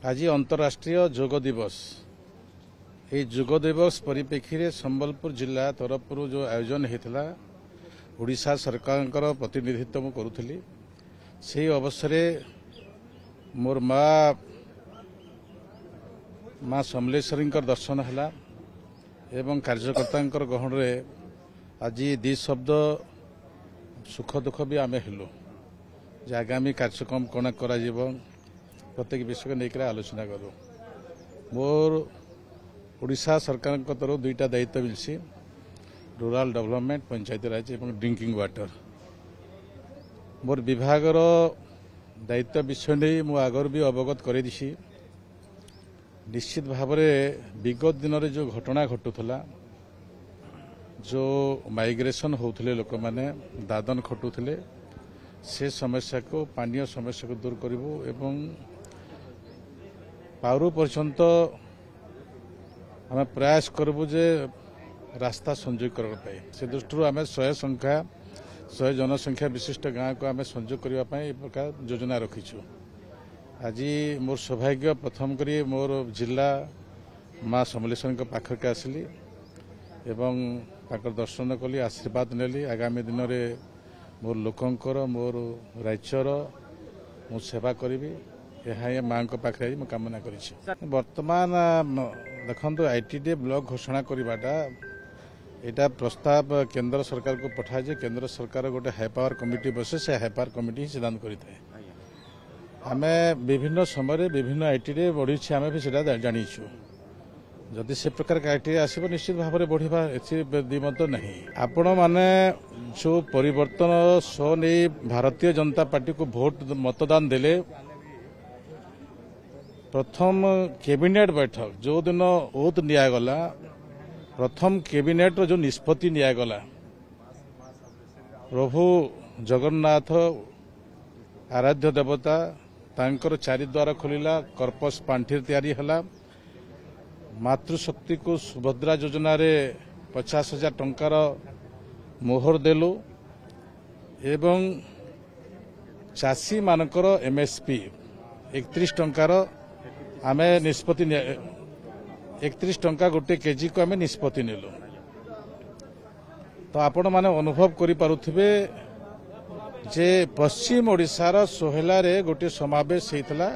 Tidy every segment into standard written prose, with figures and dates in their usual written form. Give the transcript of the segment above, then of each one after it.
आज अंतर्राष्ट्रीय योग दिवस ये योग दिवस परिप्रेक्षी संबलपुर जिला तरफ जो आयोजन होता ओडिशा सरकार प्रतिनिधित्व मु करुली से अवसर मोर माँ समलेश्वरी दर्शन है एवं कार्यकर्ता गहन में आज दी शब्द सुख दुख भी आम हेलु जे आगामी कार्यक्रम कौन कर प्रत्येक विषय लेकर आलोचना करूँ मोर ओडिशा सरकार तरफ दुईटा दायित्व मिली रूराल डेवलपमेंट पंचायती राज और ड्रिंकिंग वाटर मोर विभागर दायित्व विषय नहीं मु आगर भी अवगत कर निश्चित भाव विगत दिन में जो घटना घटुला जो माइग्रेशन होते लोक मैंने दादन खटुले से समस्या को पानीय समस्या को दूर करूँ एवं पावर पर्यंत आम प्रयास करूँ जे रास्ता संजोग करने से दृष्टि आम 100 जनसंख्या विशिष्ट गाँव को आम संजोग करने प्रकार योजना रखीचु। आज मोर सौभाग्य प्रथम करी मोर जिला माँ समलेश्वरी पाखक आसली एवं दर्शन कली आशीर्वाद नेली आगामी दिन में मोर लोकंकर मोर राज्यर मु सेवा करी यह माँ पाखे कामना कर वर्तमान देखो आईटीडी ब्लॉक घोषणा करवाटा यहाँ प्रस्ताव केंद्र सरकार को पठाए केंद्र सरकार गोटे हाई पावर कमिटी बसे से हाई पावर कमिटी ही सिद्धांत करें आम विभिन्न समय विभिन्न आईटीडी बढ़ी आम भी जानीचु जदि से प्रकार आईटी आसो निश्चित भाव में बढ़ा दिमत नहीं आपण मैंने जो परिवर्तन सो नहीं भारतीय जनता पार्टी को भोट मतदान देले प्रथम कैबिनेट बैठक जो दिन ओथ निगला प्रथम कैबिनेट जो निष्पत्ति निगला प्रभु जगन्नाथ आराध्य देवता तांकर चारिद्वार खोलिला कर्पस पांठि तैयारी हला मातृशक्ति को सुभद्रा योजना रे 50,000 टंकार मोहर देलु एवं चाषी मानकर एमएसपी 31 टंकार आमे निष्पत्ति 31 टंका गोटे केजी को आमे निष्पत्ति नेलु तो आपण माने अनुभव करि पारुथिबे जे पश्चिम ओडिशार सोहेला रे गोटे समावेश होता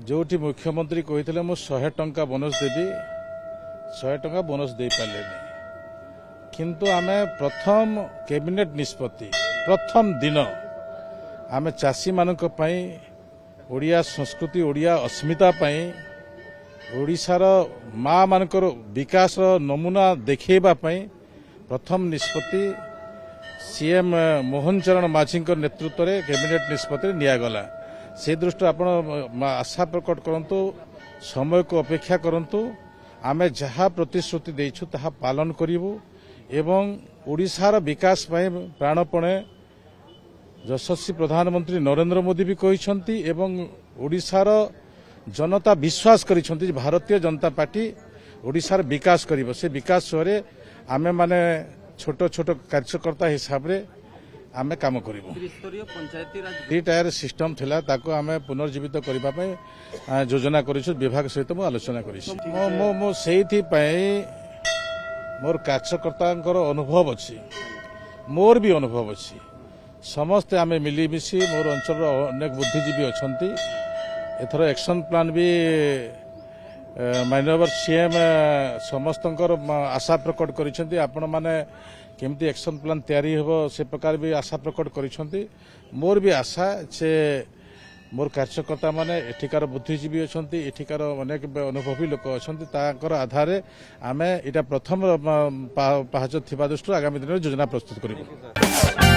जोटी मुख्यमंत्री कही मु 100 टंका बोनस देवी 100 टंका बोनस दे पारे किंतु आमे प्रथम कैबिनेट निष्पत्ति प्रथम दिन आमे चाषी मानक पई ओडिया संस्कृति ओडिया अस्मिता पई ओडिशार माँ मानकर विकास नमूना देखा प्रथम निष्पत्ति सीएम मोहन चरण माझी नेतृत्व में कैबिनेट निष्पत्ति निगला से दृष्टि आप आशा प्रकट करंतु समय को अपेक्षा करंतु आमे जहाँ प्रतिश्रुति देइछु ताहा पालन करिवु एवं ओडिशार विकास प्राणपणे यशस्वी प्रधानमंत्री नरेंद्र मोदी भी कहिसंती एवं ओडिशार जनता विश्वास करिसंती भारतीय जनता पार्टी ओडिशार विकास करिवो से विकास सरे आमे माने छोट छोट कार्यकर्ता हिसाब रे आमे काम करिवो। डी टायर सिस्टम थिला ताको आमे पुनर्जीवित करिबा पय योजना करिछु विभाग सहित मु आलोचना करिछु मो सेहिथि पय मोर कार्यकर्तांकर अनुभव अछि मोर भी अनुभव अछि समस्त आमे मिली मिसी मोर अंचल अनेक बुद्धिजीवी अछंती एथर एक्शन प्लान भी माननीय सीएम समस्त आशा प्रकट करिसेंती आपण माने केमती एक्शन प्लान तैयारी हो से प्रकार भी आशा प्रकट करिसेंती मोर भी आशा से मोर कार्यकर्ता माने एठिकार बुद्धिजीवी अछंती एठिकार अनेक अनुभवी लोक अछंती ताकर आधार आमे इटा प्रथम पाहच थिबा दृष्टि आगामी दिन योजना प्रस्तुत करिबो।